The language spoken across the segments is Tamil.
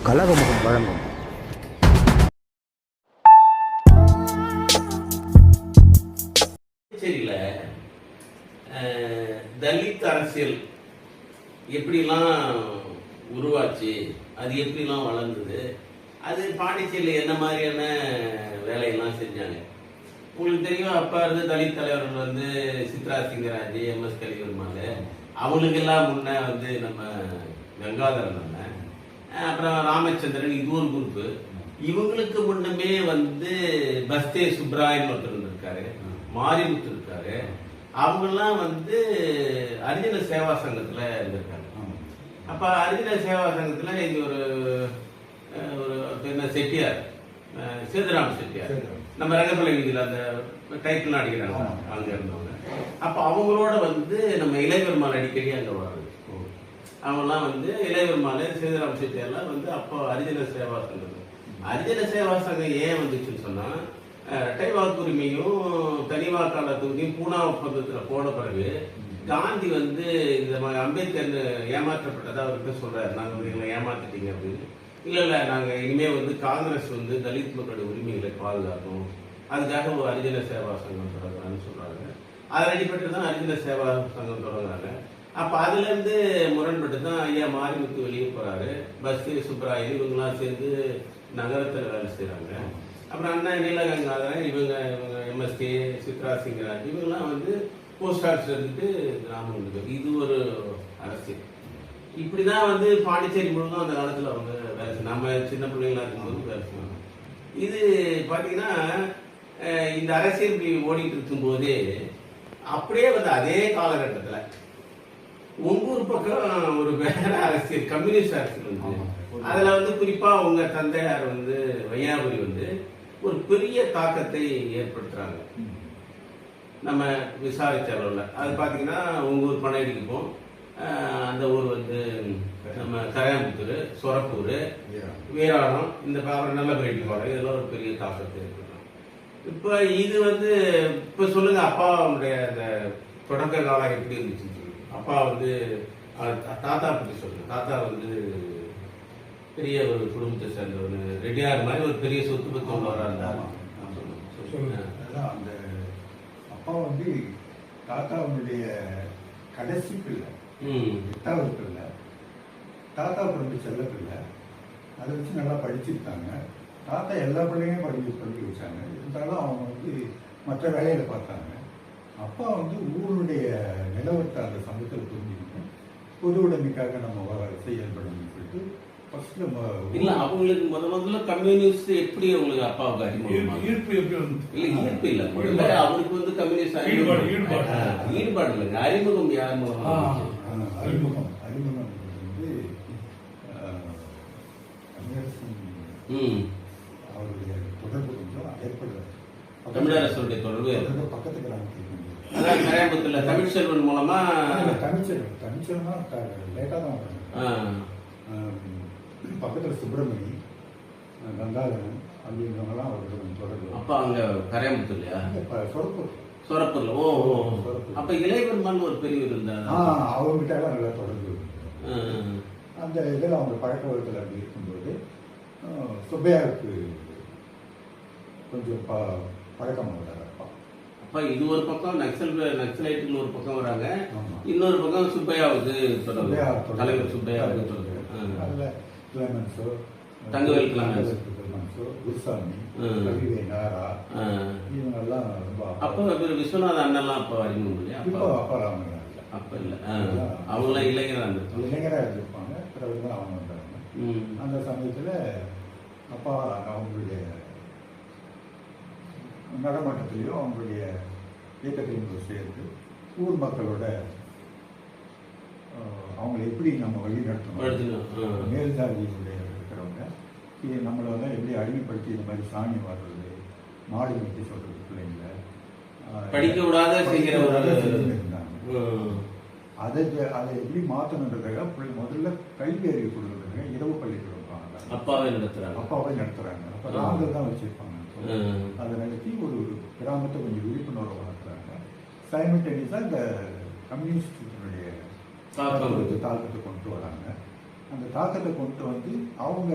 கலகமுகம் வழங்கும் புதுச்சேரியில் தலித் அரசியல் எப்படிலாம் உருவாச்சு, அது எப்படிலாம் வளர்ந்தது, அது பாண்டிச்சேரியில் என்ன மாதிரியான வேலையெல்லாம் செஞ்சாங்க. உங்களுக்கு தெரியும், அப்பா இருந்து தலித் தலைவர்கள் வந்து சித்ரா சிங்கராஜ், எம்எஸ் கலிவர்மால், அவங்களுக்கெல்லாம் முன்னே வந்து நம்ம கங்காதரன் அண்ணன், அப்புறம் ராமச்சந்திரன், இது ஒரு குரூப்பு. இவங்களுக்கு முன்னமே வந்து பஸ்தே சுப்ராயன் ஒருத்தர் இருக்காரு, மாரிமுத்து இருக்காரு. அவங்கெல்லாம் வந்து அரிஜன சேவா சங்கத்துல இருந்திருக்காங்க. அப்ப அரிஜன சேவா சங்கத்துல இது ஒரு செட்டியார், சேதுராம செட்டியார், நம்ம ரங்கப்பிள்ளை வீதியில் அந்த டைட்டில் அடிக்கிறாங்க அங்க இருந்தவங்க. அப்ப அவங்களோட வந்து நம்ம இளையபெருமாள் அடிக்கடி அங்க வர்றது. அவங்கெல்லாம் வந்து இளையபெருமாள், சேதுராம செட்டியார்லாம் வந்து அப்போ அரிஜன சேவா சங்கம். அரிஜன சேவா சங்கம் ஏன் வந்துச்சுன்னு சொன்னா, இரட்டை வாக்குரிமையும் தனி வாக்காளர் தொகுதியும் பூனா ஒப்பந்தத்தில் போன பிறகு காந்தி வந்து இந்த அம்பேத்கர் ஏமாற்றப்பட்டதா அவர்கிட்ட சொல்றாரு, நாங்கள் எங்களை ஏமாத்திட்டீங்க அப்படின்னு. இல்லை நாங்கள் இனிமேல் வந்து காங்கிரஸ் வந்து தலித் மக்களுடைய உரிமைகளை பாதுகாக்கணும், அதுக்காக ஒரு அரிஜன சேவா சங்கம் தொடங்குறான்னு சொல்றாங்க. அதன் அடிப்பட்டு தான் அரிஜன சேவா சங்கம் தொடங்குறாங்க. அப்போ அதுலேருந்து முரண்பட்டு தான் ஐயா மாரிமுத்து வெளியே போறாரு, பஸ்தே சுப்ராயன் இவங்கெல்லாம் சேர்ந்து நகரத்தில் வேலை செய்கிறாங்க. அப்புறம் அண்ணா நீலகங்காதரன், இவங்க எம்எஸ்கே, சித்ரா சிங்கராஜ், இவங்கெல்லாம் வந்து போஸ்ட் ஆஃபீஸ் இருந்துட்டு கிராமங்களுக்கு. இது ஒரு அரசியல். இப்படிதான் வந்து பாண்டிச்சேரி முழுவதும் அந்த காலத்தில் அவங்க வேலை செய்ய, நம்ம சின்ன பிள்ளைங்களா இருக்கும்போது வேலை செய்வாங்க. இது பார்த்தீங்கன்னா இந்த அரசியல் இப்படி ஓடிட்டு இருக்கும்போதே அப்படியே வந்து அதே காலகட்டத்தில் ஒவ்வொரு பக்கம் ஒரு வேற அரசியல், கம்யூனிஸ்ட் அரசியல் வந்து அதுல வந்து குறிப்பா உங்க தந்தையார் வந்து வையாபுரி வந்து ஒரு பெரிய தாக்கத்தை ஏற்படுத்துறாங்க. நம்ம விசாரிச்ச அளவுல அது பாத்தீங்கன்னா உங்க ஊர் பனையடிக்கு போம், அந்த ஊர் வந்து நம்ம கரையாம்புத்தூர், சொரப்பூர், வீராடம், இந்த அப்புறம் நல்ல பேட்டிப்பாடு, இதெல்லாம் ஒரு பெரிய தாக்கத்தை ஏற்படுத்துறாங்க. இப்ப இது வந்து இப்ப சொல்லுங்க, அப்பாவுடைய அந்த தொடக்க காலம் எப்படி இருந்துச்சு? அப்பா வந்து தாத்தா பற்றி சொல்லுங்க. தாத்தா வந்து பெரிய ஒரு குடும்பத்தை சேர்ந்தவர், ரெட்டியார் மாதிரி ஒரு பெரிய சொத்து பத்து உள்ளவராக இருந்தார். அந்த அப்பா வந்து தாத்தாவுடைய கடைசி பிள்ளை, 8வது பிள்ளை. தாத்தா பிறந்து செல்ல பிள்ளை. அதை வச்சு நல்லா படிச்சிருக்காங்க. தாத்தா எல்லா பிள்ளையும் படிக்க வச்சாங்க. இருந்தாலும் அவங்க வந்து மற்ற வேலையில பார்த்தாங்க. அப்பா வந்து ஊருடைய நிலவரத்தை அந்த சமூகத்தில் புரிஞ்சுக்கணும், பொது உடைமைக்காக நம்ம செயல்படணும்னு சொல்லிட்டு இல்ல அவங்களுக்கு முதல்ல கம்யூனிஸ்ட் எப்படி அவங்களுக்கு அப்பாவுக்கு அறிமுகம்? ஈர்ப்பு இல்ல, அவருக்கு வந்து கம்யூனிஸ்ட் ஈடுபாடு இல்லைங்க, அறிமுகம் யார் மூலமா? அறிமுகம் வந்து அவருடைய தொடர்பு கொஞ்சம் ஏற்படுது. தமிழரசுடைய தொடர்பு பக்கத்து கிராமத்தில் கரையாம்புத்தூர்ல தமிழ்ச்செல்வன் மூலமா. தமிழ்ச்செல்வனா லேட்டா தான் வராங்க. பக்கத்தில் சுப்பிரமணி, கங்காதரன் அப்படின்றவங்கலாம் அவருக்கு தொடர்பு. அப்ப அங்க கரையாம்புத்தூர்லையா? சொரப்பூர்ல. ஓ, அப்ப இளையபெருமான் ஒரு பெரியவர் இருந்தார், அவர்கிட்ட எல்லாம் நல்லா தொடர்பு. அந்த இதில் அவங்க பழக்க வழக்கத்தில் அப்படி இருக்கும்போது சுப்பையாவுக்கு கொஞ்சம் பழக்கம் வர்றாரு அப்பா. அப்ப இது ஒரு பக்கம் நக்சலைட்டுன்னு ஒரு பக்கம் வராங்க, இன்னொரு பக்கம் சுப்பையாவுக்கு தொடர்பு, தலைவர் சுப்பையாவுக்கு தொடர்பு. அதில் கிளமன்ஸோ, தங்கவேல் கிளமன்ஸோ, குருசாமி, நாரா, இவங்கெல்லாம் ரொம்ப. அப்போ விஸ்வநாத அண்ணெல்லாம் அப்போ அறிமுகம் இல்லையா? இப்போ அப்பா அவங்க அப்ப இல்லை, அவங்களாம் இளைஞராக இருந்திருப்பாங்க. பிறகு தான் அவங்க வந்தாங்க. அந்த சமயத்தில் அப்பா அவங்களுடைய நடமாட்டத்திலையும் அவங்களுடைய இயக்கத்திலையும் சேர்ந்து ஊர் மக்களோட அவங்களை எப்படி நம்ம வழி நடத்தணும், மேல்ஜாதியினுடைய இருக்கிறவங்க நம்மளை வந்து எப்படி அடிமைப்படுத்தி இந்த மாதிரி சாணி வாடுறது, மாடு வெட்டி சொல்றது, பிள்ளைங்களை படிக்க விடாத இருந்தாங்க. அதை எப்படி மாற்றணுன்றதுக்காக முதல்ல கல்வி அறிவு கொடுக்குறதுக்காக இரவு பள்ளிக்கூடம் அப்பாவே நடத்துறாங்க. அப்போ ராங்கள் தான் வச்சிருப்பாங்க. அதை நடத்தி ஒரு கிராமத்தை கொஞ்சம் விழிப்புணர்வு வளர்க்குறாங்க. சைமல்டேனியஸாக இந்த கம்யூனிஸ்டுடைய தாக்கத்தை கொண்டு வராங்க. அந்த தாக்கத்தை கொண்டு வந்து அவங்க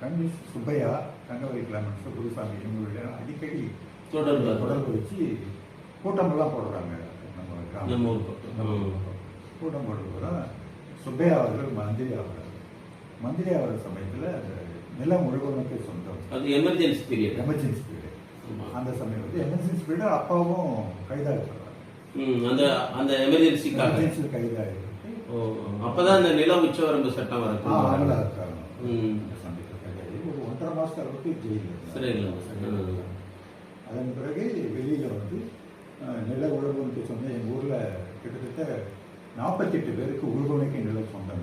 கம்யூனிஸ்ட் சுப்பையா, தங்கவேல் கிளமன்ஸ், குருசாமி இவங்களுடைய அடிக்கடி தொடர்பு வச்சு கூட்டமெல்லாம் போடுறாங்க. நம்ம கூட்டம் போடுறது தான் சுப்பையா அவர்கள் மந்திரி ஆகிறார். மந்திரி ஆகிற சமயத்தில் நிலம் முழுவதுமே சொந்தம். அது எமர்ஜென்சி பீரியட். அந்த சமயம் வந்து எமர்ஜென்சி பீரியட் அப்பாவும் கைதாகிறார். அந்த எமர்ஜென்சி கைதாகிருக்கு. அப்பதான் அந்த நில உச்சவரம்பு சட்டம் வரும். ஒரு 1.5 மாசம் அளவுக்கு ஜெயிலில். அதன் பிறகு வெளியில வந்து நில உழவுக்கு சொன்ன எங்க ஊர்ல கிட்டத்தட்ட 48 பேருக்கு உழுகுணைக்கு நில சொந்தம்.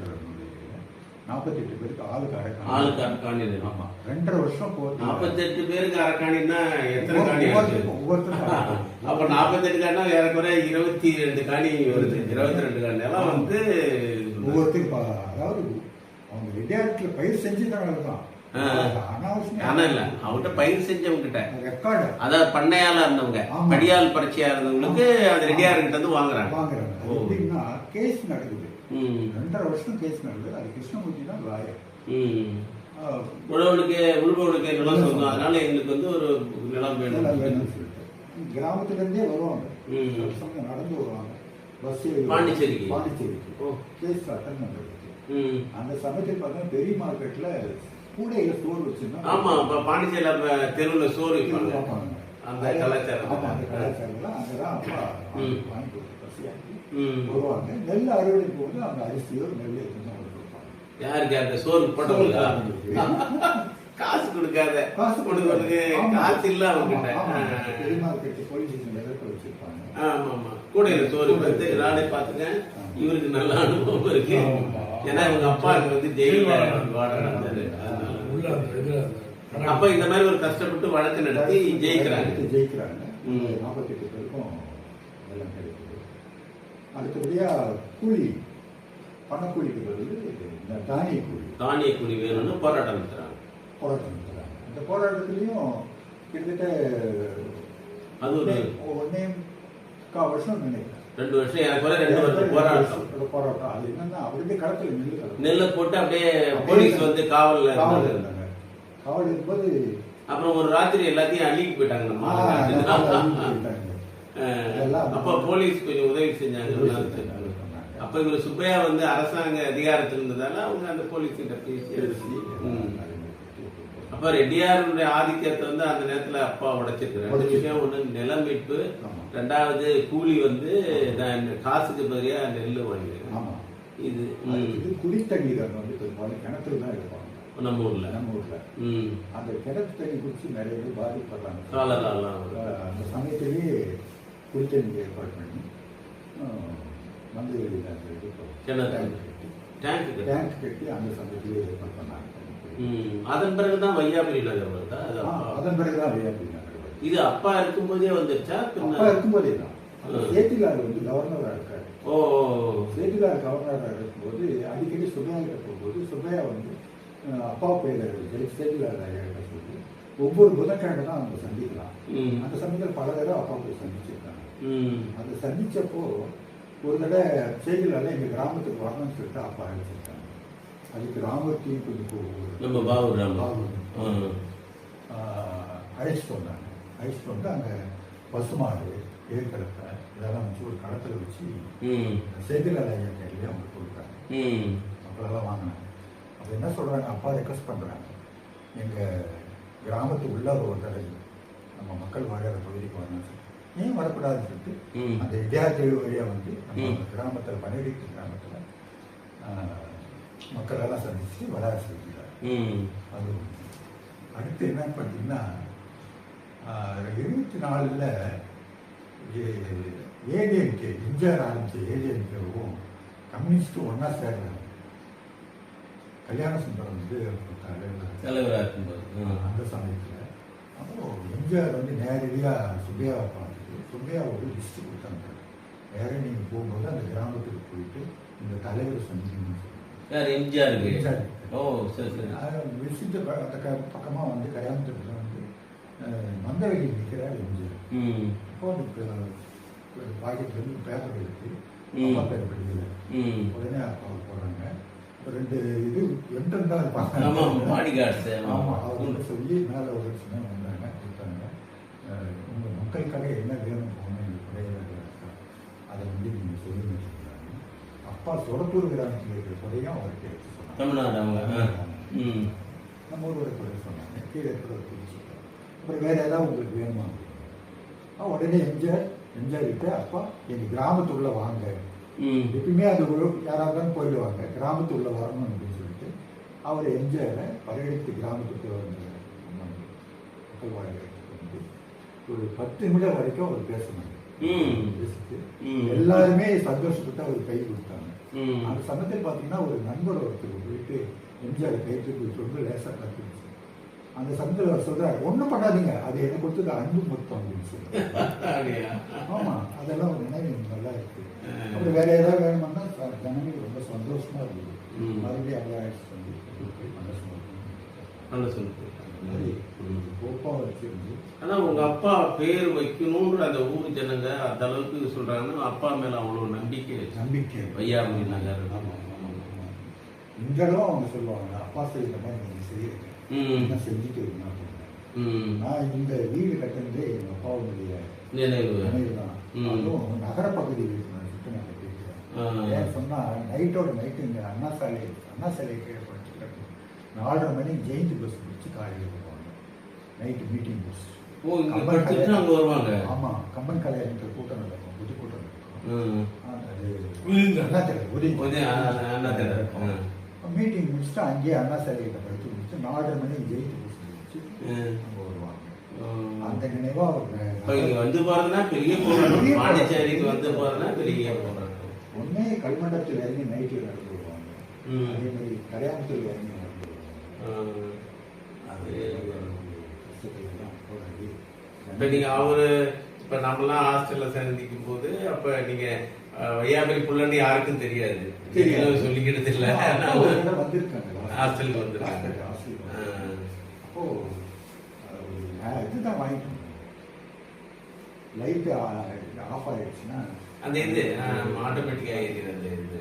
48 பேருக்கு ஆளுக்கு அரக்காணி. ஆமா, 2.5 வருஷம் போகுது. 48 பேருக்கு அரக்காணின்னா எத்தனை காணி? ஒவ்வொருத்தரும் அப்ப 48 காணினா ஏறக்குறை 22 காணி வருது. 22 காணி எல்லாம் வந்து ஒவ்வொருத்தருக்கு. அதாவது அவங்க ரெடியாட்ல பயிர் செஞ்சுதான் ஆனா இல்ல அவங்ககிட்ட பயிர் செஞ்சவங்க கிட்ட, அதாவது பண்ணையாளா இருந்தவங்க, படியால் பரிச்சையா இருந்தவங்களுக்கு அது ரெடியார் கிட்ட வந்து வாங்குறாங்க. எப்படின்னா கேஸ் நடக்குது. 2.5 வருஷம் கேஸ் நடக்குது. அது கிருஷ்ணமூர்த்தி தான் லாயர். உழுவனுக்கு நிலம் சொந்தம், அதனால எங்களுக்கு வந்து ஒரு நிலம் வேணும் சொல்லிட்டு கிராமத்துல இருந்தே வருவாங்க. நடந்து வருவாங்க பஸ் பாண்டிச்சேரிக்கு கேஸ் அட்டன் பண்றதுக்கு. அந்த சமயத்தில் பார்த்தா பெரிய மார்க்கெட்ல கூடையில சோறு வச்சிருந்தோம். ஆமா, பாண்டிச்சேரியில தெருவுல சோறு வைப்பாங்க. அந்த கலாச்சாரம் அங்கதான் அப்பா வாங்கி கொடுத்து பசியாக்கி வருவாங்க. நெல் அறுவடை போது அந்த அரிசியோ நெல் எடுத்துதான் கொடுப்பாங்க. யாருக்கு? அந்த சோறு போட்டவங்களா? காசு கொடுக்காத, காசு கொடுக்கறதுக்கு காசு இல்ல அவங்க பெரிய மார்க்கெட் போலீஸ் எதிர்ப்பு வச்சிருப்பாங்க. ஆமா ஆமா, கூடையில சோறு வந்து நானே பாத்துங்க. இவருக்கு நல்ல அனுபவம் இருக்கு. ஏன்னா இவங்க அப்பாவுக்கு வந்து ஜெயில நடந்தது. அப்ப இந்த மாதிரி ஒரு கஷ்டப்பட்டு வழக்கு நடத்தி ஜெயிக்கிறாங்க. 48 பேருக்கும் எல்லாம் கிடைக்குது. அடுத்தபடியா கூலி, பணக்கூலிக்கு பதில் தானிய கூலி வேணும்னு போராட்டம் நடத்துறாங்க. இந்த போராட்டத்திலையும் கிட்டத்தட்ட அது ஒரு 1.25 வருஷம் நினைக்கிறேன். 2 வருஷம் எனக்கு 2 வருஷம் போராட்டம். அது என்னன்னா அப்படியே களத்துல நெல்லை போட்டு அப்படியே போலீஸ் வந்து காவல் இருந்தாங்க. காவல் இருக்கும்போது அப்புறம் ஒரு ராத்திரி எல்லாத்தையும் அள்ளிட்டு போயிட்டாங்க. அப்ப போலீஸ் கொஞ்சம் உதவி செஞ்சாங்க. அப்ப இவரு சுப்பையா வந்து அரசாங்க அதிகாரத்தில் இருந்ததால அவங்க அந்த போலீஸ் கிட்ட பேசி அப்ப ரெட்டியாருடைய ஆதிக்கத்தை வந்து அந்த நேரத்துல அப்பா உடைச்சிருக்கிறார். 2 விஷயம், ஒண்ணு நில மீட்பு, 2வது கூலி வந்து காசுக்கு பதிலா நெல் வாங்கிடுறாங்க. இது குடித்தண்ணீர் வந்து பெரும்பாலும் கிணத்துல தான் இருப்பாங்க நம்ம ஊர்ல. அந்த கிணத்து தண்ணி குடிச்சு நிறைய பேர் பாதிப்படுறாங்க. அந்த சமயத்திலேயே குடித்தண்ணி ஏற்பாடு பண்ணி வந்து டேங்க் கட்டி அந்த சமயத்திலேயே ஏற்பாடு பண்ணாங்க. அதன் பிறகுதான் வையாபுரி நகர் வருதா? அதன் பிறகுதான் வையாபுரி நகர். இது அப்பா இருக்கும்போதே வந்துருச்சா? அப்பா இருக்கும்போதே தான். சேத்திலார் வந்து கவர்னரா இருக்காரு. சேத்திலார் கவர்னரா இருக்கும்போது அடிக்கடி சுப்பையா கிட்ட போகும்போது சுப்பையா வந்து அப்பா பேர் சேத்திலார் சொல்லி ஒவ்வொரு புதன்கிழமை தான் அவங்க சந்திக்கலாம். அந்த சமயத்தில் பல தடவை அப்பா போய் சந்திச்சிருக்காங்க. அந்த சந்திச்சப்போ ஒரு தடவை சேத்திலால எங்க கிராமத்துக்கு வரணும்னு சொல்லிட்டு அப்பா அழைச்சிருக்காங்க. அதுக்கு ராமத்தையும் கொஞ்சம் அழைச்சிட்டு வந்தாங்க. அழைச்சிட்டு வந்து அங்கே பசுமாடு, ஏற்கலத்தை இதெல்லாம் வச்சு ஒரு களத்தில் வச்சு சேதிலால் ஐயா கையிலேயே அவங்க கொடுத்தாங்க. அப்பெல்லாம் வாங்கினாங்க. அப்போ என்ன சொல்கிறாங்க, அப்பா ரெக்வஸ்ட் பண்ணுறாங்க, எங்கள் கிராமத்துக்கு உள்ள ஒரு தடவை நம்ம மக்கள் வாழற பகுதிக்கு வரணும். ஏன் வரக்கூடாதுன்னு சொல்லிட்டு அந்த இடையாத்தேவி வழியாக வந்து நம்ம கிராமத்தில் பணியடிக்கு கிராமத்தில் மக்களெல்லாம் சந்திச்சு வர சொல்லிக்கிறார். அது அடுத்து என்ன பார்த்தீங்கன்னா 74 ஏடிஎம்கே எம்ஜிஆர் ஆரம்பிச்ச ஏடிஎம்கேவும் கம்யூனிஸ்டும் ஒன்னா சேர்றாங்க. கல்யாண சுந்தரம் வந்து தலைவராக இருக்கும்போது அந்த சமயத்தில் அப்போ எம்ஜிஆர் வந்து நேரடியாக சுப்பையாவை பார்த்துட்டு சுப்பையா ஒரு லிஸ்ட் கொடுத்தாங்க. வேற நீங்கள் போகும்போது அந்த கிராமத்துக்கு போயிட்டு இந்த தலைவரை சந்திக்கணும்னு சொல்லி எம்ஜிஆர். ஓ சரி சரி. விசிட்டு அந்த பக்கமாக வந்து கல்யாணத்துக்கு வந்து மந்தவெளி நிற்கிறார் எம்ஜிஆர். இப்போ பாக்கெட்ல இருந்து பேப்பர் எடுத்து அப்பா பேர் படிக்கல. உடனே அப்பா போடுறாங்க, 2 இது என்ட்ரன் தான் இருப்பாங்க. ஆமா பாடி கார்ட்ஸ். ஆமா அவங்க சொல்லி மேலே ஒரு சின்ன வந்தாங்க கொடுத்தாங்க. உங்கள் மக்களுக்காக என்ன வேணும் போகணும் எங்களுக்கு குறையாக இருக்கா அதை வந்து நீங்கள் சொல்லுங்க சொல்கிறாங்க. அப்பா சொடப்பூர் கிராமத்தில் இருக்கிற குறையும் அவருக்கு எடுத்து சொன்னாங்க. தமிழ்நாடு அவங்க நம்ம ஊரோட குறை சொன்னாங்க. கீழே இருக்கிற குறிச்சு அப்புறம் வேறு ஏதாவது உங்களுக்கு வேணுமா உடனே எம்ஜிஆர் கிட்ட அப்பா எங்கள் கிராமத்துக்குள்ளே வாங்க. எப்பயுமே அது யாராவது தான் போயிடுவாங்க, கிராமத்துக்குள்ள வரணும் அப்படின்னு சொல்லிட்டு அவர் எம்ஜிஆரை பரவெடுத்து கிராமத்துக்கு வந்து மக்கள் வாழ்க்கை வந்து ஒரு 10 நிமிடம் வரைக்கும் அவர் பேசினாங்க. பேசிட்டு எல்லாருமே சந்தோஷப்பட்டு அவர் கை கொடுத்தாங்க. அந்த சமயத்தில் பார்த்தீங்கன்னா ஒரு நண்பர் ஒருத்தர் போயிட்டு எம்ஜிஆர் கை தூக்கி ரொம்ப லேசாக கற்றுச்சு. அந்த சமயத்தில் அவர் சொல்றாரு, ஒன்றும் பண்ணாதீங்க, அது எனக்கு கொடுத்தது அன்பு மொத்தம் அப்படின்னு சொல்றாரு. ஆமா அதெல்லாம் ஒரு நினைவு நல்லா இருக்கு. அப்புறம் வேற ஏதாவது வேணும்னா ஜனங்களுக்கு ரொம்ப சந்தோஷமா இருக்குது. மறுபடியும் அவ்வளோ ஆயிடுச்சு கோப்பா வச்சிருந்து. ஆனா உங்க அப்பா பேர் வைக்கணும்ன்ற அந்த ஊர் ஜனங்க அந்த அளவுக்கு சொல்றாங்கன்னா அப்பா மேல அவ்வளவு நம்பிக்கை வையாமி நகர். இங்கெல்லாம் அவங்க சொல்லுவாங்க, அப்பா செய்யற மாதிரி நீங்க செய்யுங்க செஞ்சுட்டு இருக்கணும். நான் இந்த வீடு கட்டினதே எங்க அப்பாவுடைய நினைவு தான். அதுவும் நகர பகுதி வீடு நான் சுத்தமாக கட்டிருக்கிறேன். ஏன் சொன்னா நைட்டோட நைட்டு இங்க அண்ணா சாலை கீழே படிச்சுட்டு 4:30 மணி ஜெயிண்ட் பஸ் பிடிச்சி காலையில் போவாங்க. Night meeting bus. வருவாங்க. ஆமா கம்பன் கல்யாணத்துல கூட்டம் நடக்கும், புது கூட்டம் நடக்கும். மீட்டிங் முடிச்சுட்டு அங்கேயே அண்ணா சாலையில படிச்சு முடிச்சு 4:30 மணி ஜெயிண்ட் பஸ் பிடிச்சி அங்க வருவாங்க. அந்த நினைவா வந்து போறதுன்னா பெரிய போராட்டம். பாண்டிச்சேரிக்கு வந்து போறதுன்னா பெரிய போராட்டம். ஒன்னே கல்மண்டத்தில் இறங்கி நைட்டு நடந்து வருவாங்க. அதே மாதிரி கல்யாணத்தில் இறங்கி நடந்து வருவாங்க. இப்ப நீங்க இப்ப நம்மலாம் ஹாஸ்டல்ல சந்திக்கும் போது அப்ப நீங்க வையாபுரி புள்ளன்னு யாருக்கும் தெரியாது, சொல்லிக்கிட்டு இல்ல வந்திருக்காங்க ஹாஸ்டலுக்கு வந்துருக்காங்க. அப்போ இதுதான் வாங்கிட்டோம். லைட் ஆஃப் ஆயிடுச்சுன்னா அந்த இது ஆட்டோமேட்டிக்கா ஏறிடுறது இது.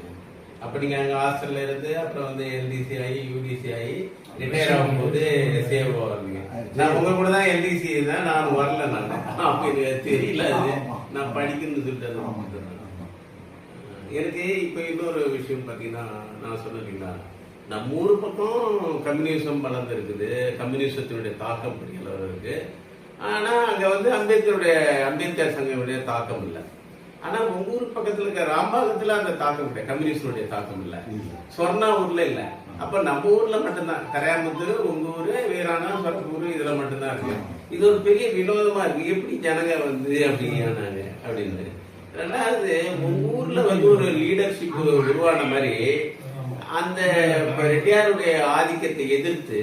அப்ப நீங்க அங்க ஹாஸ்டல்ல இருந்து அப்புறம் வந்து எல்டிசி ஆகி யூடிசி ஆகி ரிட்டையர் ஆகும்போது சேவ் ஆகுறீங்க. நான் உங்க கூட தான் எல்டிசி தான், நான் வரல. நான் அப்ப எனக்கு தெரியல, அது நான் படிக்கணும்னு சொல்லிட்டு. எனக்கு இப்ப இன்னொரு விஷயம் பாத்தீங்கன்னா, நான் சொன்னீங்களா நம்ம ஊர் பக்கம் கம்யூனிசம் வளர்ந்து இருக்குது, கம்யூனிசத்தினுடைய தாக்கம் பெரிய அளவு இருக்கு. ஆனா அங்க வந்து அம்பேத்கர் சங்கமுடைய தாக்கம் இல்லை. ஆனா உங்க ஊர் பக்கத்துல இருக்க ராம்பாகத்துல அந்த தாக்கம் கிடையாது, கம்யூனிஸ்டுடைய தாக்கம் இல்லை. சொர்ணா ஊர்ல இல்ல. அப்ப நம்ம ஊர்ல மட்டும்தான், கரையாம்புத்தூர், உங்க ஊரு, வீரானா, சொரப்பூர், இதுல மட்டும்தான் இருக்கு. இது ஒரு பெரிய வினோதமா இருக்கு, எப்படி ஜனங்க வந்து அப்படியானாங்க அப்படின்னு. ரெண்டாவது உங்க ஊர்ல வந்து ஒரு லீடர்ஷிப் உருவான மாதிரி அந்த ரெட்டியாருடைய ஆதிக்கத்தை எதிர்த்து,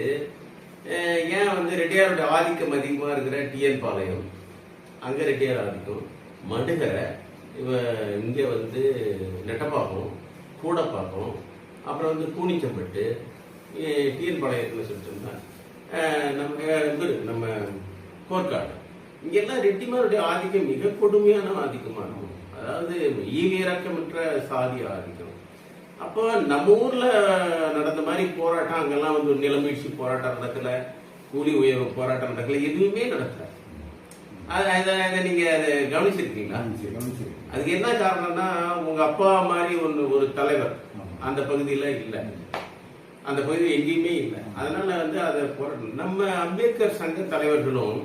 ஏன் வந்து ரெட்டியாருடைய ஆதிக்கம் அதிகமா இருக்கிற டிஎன் பாளையம், அங்க ரெட்டியார் ஆதிக்கம், மடுகரை, இங்க வந்து நெட்டப்பாக்கம், கூடப்பாக்கம், அப்புறம் வந்து கூனிச்சம்பட்டு, டிஎன் பாளையத்தில் சொல்லிட்டோம்னா நம்ம கோர்க்காடு, இங்கெல்லாம் ரெட்டிமாருடைய ஆதிக்கம் மிக கொடுமையான ஆதிக்கமா இருக்கும். அதாவது ஈவிரக்கமற்ற சாதி ஆதிக்கம். அப்போ நம்ம ஊர்ல நடந்த மாதிரி போராட்டம் அங்கெல்லாம் வந்து நிலமீட்சி போராட்டம் நடக்கல, கூலி உயர்வு போராட்டம் நடக்கல, எதுவுமே நடக்கல. அதை நீங்க அதை கவனிச்சிருக்கீங்களா? அதுக்கு என்ன காரணம்னா, உங்க அப்பா மாதிரி ஒரு தலைவர் அந்த பகுதியில இல்லை, அந்த பகுதி எங்கேயுமே இல்லை. அதனால வந்து அதை போராட்டம். நம்ம அம்பேத்கர் சங்க தலைவர்களும்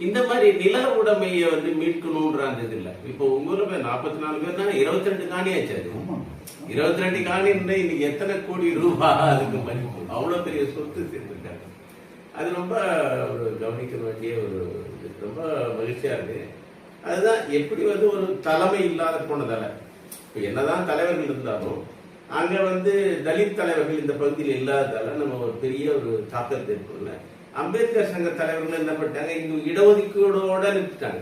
இந்த மாதிரி நில உடைமையை வந்து மீட்கணும்ன்ற அந்த இது இல்லை. இப்போ உங்க ஊர்ல 44 பேர் தான் 22 காணி ஆச்சு. அது 22 காணி இன்னைக்கு எத்தனை கோடி ரூபாய் அதுக்கு மதிப்பு, அவ்வளவு பெரிய சொத்து சேர்ந்துருக்காங்க. அது ரொம்ப ஒரு கவனிக்க வேண்டிய ஒரு ரொம்ப மகிழ்ச்சியா இருக்கு. அதுதான் எப்படி வந்து ஒரு தலைமை இல்லாத போனதால, இப்போ என்னதான் தலைவர்கள் இருந்தாலும் அங்க வந்து தலித் தலைவர்கள் இந்த பகுதியில் இல்லாததால நம்ம ஒரு பெரிய ஒரு தாக்கத்தை ஏற்படல. அம்பேத்கர் சங்க தலைவர்கள் என்ன பண்ணிட்டாங்க, இங்க இடஒதுக்கீடோட நிறுத்திட்டாங்க.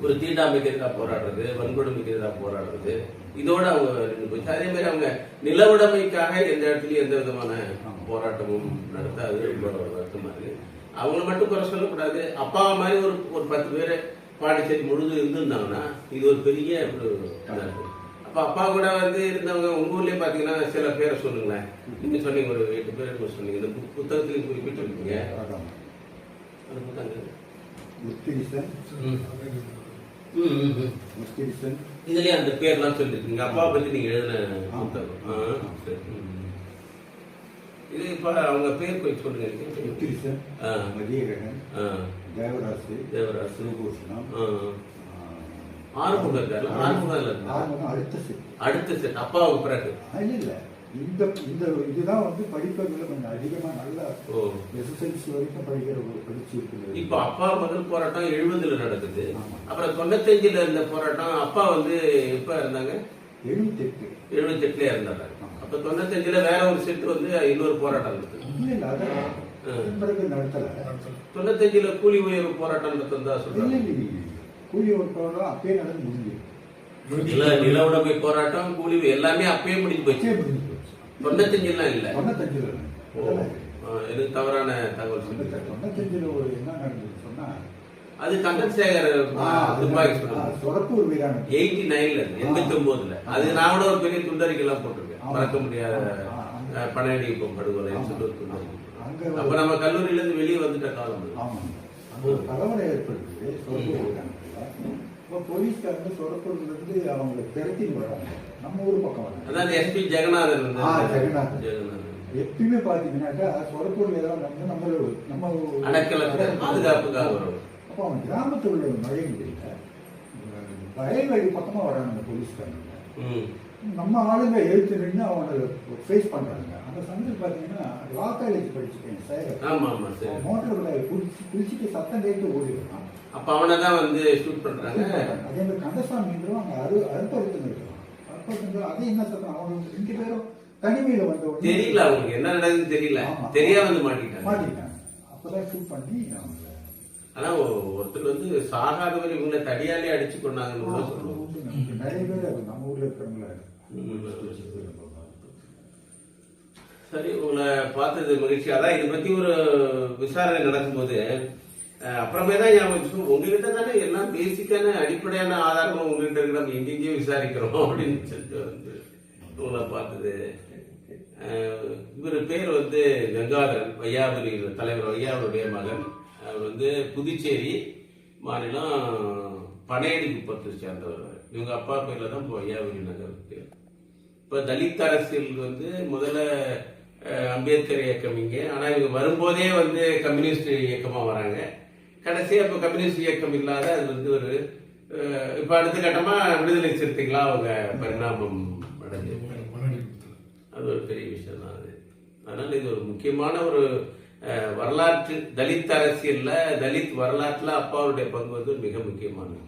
ஒரு தீண்டாமைக்கு எதிராக போராடுறது, வன்கொடுமைக்கு எதிராக போராடுறது, இதோட அவங்க நின்று போச்சு. அதே மாதிரி அவங்க நில உடைமைக்காக எந்த இடத்துலயும் எந்த விதமான போராட்டமும் நடத்தாது. ரொம்ப வருத்தமா இருக்கு. அவங்கள மட்டும் குறை சொல்லக்கூடாது. அப்பா மாதிரி ஒரு 10 பேர் பாண்டிச்சேரி முழுது இருந்திருந்தாங்கன்னா இது ஒரு பெரிய ஒரு அப்ப அப்பா கூட வந்து இருந்தவங்க உங்க ஊர்லயே பாத்தீங்கன்னா சில பேரை சொல்லுங்களேன். நீங்க சொன்னீங்க ஒரு 8 பேர் சொன்னீங்க. இந்த புத்தகத்திலையும் குறிப்பிட்டிருக்கீங்க. அந்த புத்தகம் இதுலயே அந்த பேர்லாம் சொல்லிருக்கீங்க. அப்பா பத்தி நீங்க எழுதின புத்தகம். இது இப்ப அவங்க பேர் கொஞ்சம் சொல்லுங்க. மதியகன், தேவராசு, சிவபூஷணம், ஆறுமுகம் இருக்காரு. ஆறுமுகம் அடுத்த செட் அப்பாவுக்கு பிறகு இல்ல. இந்த இதுதான் வந்து படிப்பதில் கொஞ்சம் அதிகமா நல்லா எஸ்எஸ்எல்சி வரைக்கும் படிச்சு இருக்குது. இப்ப அப்பா முதல் போராட்டம் 70ல நடக்குது. அப்புறம் 95ல இருந்த போராட்டம். அப்பா வந்து எப்ப இருந்தாங்க? 78ல இருந்தாங்க. அப்ப 95ல வேற ஒரு செட்டு வந்து இன்னொரு போராட்டம் நடக்குது. இல்ல பிறகு நடத்தல. 95ல கூலி உயர்வு போராட்டம் நடந்ததா சொல்றாங்க. கூலி உயர்வு அப்பயே நடந்து முடிஞ்சு. நில உடைமை போராட்டம், கூலி எல்லாமே அப்பயே முடிஞ்சு போச்சு. 95லாம் இல்ல. 95ல எனக்கு தவறான தகவல் சொல்லி. 95ல ஒரு என்ன நடந்தது சொன்னா, அது சந்திரசேகர் துப்பாக்கி சொல்றாங்க. சொரப்பூர் வீரான 89ல 89ல அது நான் கூட ஒரு பெரிய துண்டறிக்கைலாம் போட்டிருக்கேன். மறக்க முடியாத பனையடி படுகொலைன்னு சொல்லி ஒரு துண்டறிக்கை. அப்ப நம்ம கல்லூரியில இருந்து வெளியே வந்துட்ட காலம். ஆமா, அங்க ஒரு கலவரம் ஏற்படுது சொரப்பூர் வீரானத்துல. இப்போ போலீஸ்காரங்க சொரப்பூர்ல இருந்து அவங்களை திரட்டின்னு வராங்க. நம்ம ஊர் பக்கம் வராங்க. அதான் எஸ்பி ஜெகநாதன். ஜெகநாதன் எப்பயுமே பாத்தீங்கன்னாக்கா சொரப்பூர்ல ஏதாவது நம்ம அடக்கலத்துல பாதுகாப்புக்காக வரும். அப்போ அவன் கிராமத்தில் உள்ள மழை முடியல, வயல்வெளி பக்கமா வராங்க அந்த போலீஸ்காரங்க. நம்ம ஆளுங்க எழுத்து நின்று அவனை ஃபேஸ் பண்றாங்க. அந்த சமயத்தில் பாத்தீங்கன்னா லா காலேஜ் படிச்சுட்டேன் சார். மோட்டர் குளிச்சுட்டு சத்தம் கேட்டு ஓடிடுறான். அப்ப அவனை தான் வந்து ஷூட் பண்றாங்க. அதே மாதிரி கந்தசாமின்றோம் அங்க அறுப்பறுத்து இருக்கான். அதே என்ன சத்தம், அவங்க 2 பேரும் தனிமையில வந்த தெரியல, அவங்களுக்கு என்ன நடக்குதுன்னு தெரியல, தெரியாம வந்து மாட்டிட்டாங்க. அப்பதான் ஷூட் பண்ணி அவங்க. ஆனா ஒருத்தர் வந்து சாகாதவர் இவங்களை தடியாலே அடிச்சு கொண்டாங்கன்னு சொல்லுவாங்க. நிறைய பேர் நம்ம ஊர்ல இருக்கிறவங்கள. சரி, உங்களை பார்த்தது மகிழ்ச்சி. அதான் இதை பத்தி ஒரு விசாரணை நடக்கும்போது அப்புறமே தான் ஞாபகம், உங்ககிட்ட தானே எல்லாம் பேசிக்கான அடிப்படையான ஆதாரங்களும் உங்ககிட்ட இருக்கு, நம்ம எங்கெங்கேயும் விசாரிக்கிறோம் அப்படின்னு சொல்லிட்டு வந்து உங்களை பார்த்தது. இவர் பேர் வந்து கங்காதரன், வையாபுரி தலைவர் வையாபுரிய மகன். அவர் வந்து புதுச்சேரி மாநிலம் பனையடி குப்பத்தை சேர்ந்தவர். இவங்க அப்பா பேர்ல தான் இப்போ வையாபுரி நகர் இருக்கு. இப்போ தலித் அரசியல் வந்து முதல்ல அம்பேத்கர் இயக்கம் இங்கே, ஆனா இவங்க வரும்போதே வந்து கம்யூனிஸ்ட் இயக்கமா வராங்க. கடைசியா இப்போ கம்யூனிஸ்ட் இயக்கம் இல்லாத அது வந்து ஒரு இப்ப அடுத்த கட்டமா விடுதலை சிறுத்தைகளா அவங்க பரிணாமம் அடைஞ்சு, அது ஒரு பெரிய விஷயம் தான் அது. அதனால இது ஒரு முக்கியமான ஒரு வரலாற்று தலித் அரசியல்ல, தலித் வரலாற்றுல அப்பாவுடைய பங்கு வந்து மிக முக்கியமானது.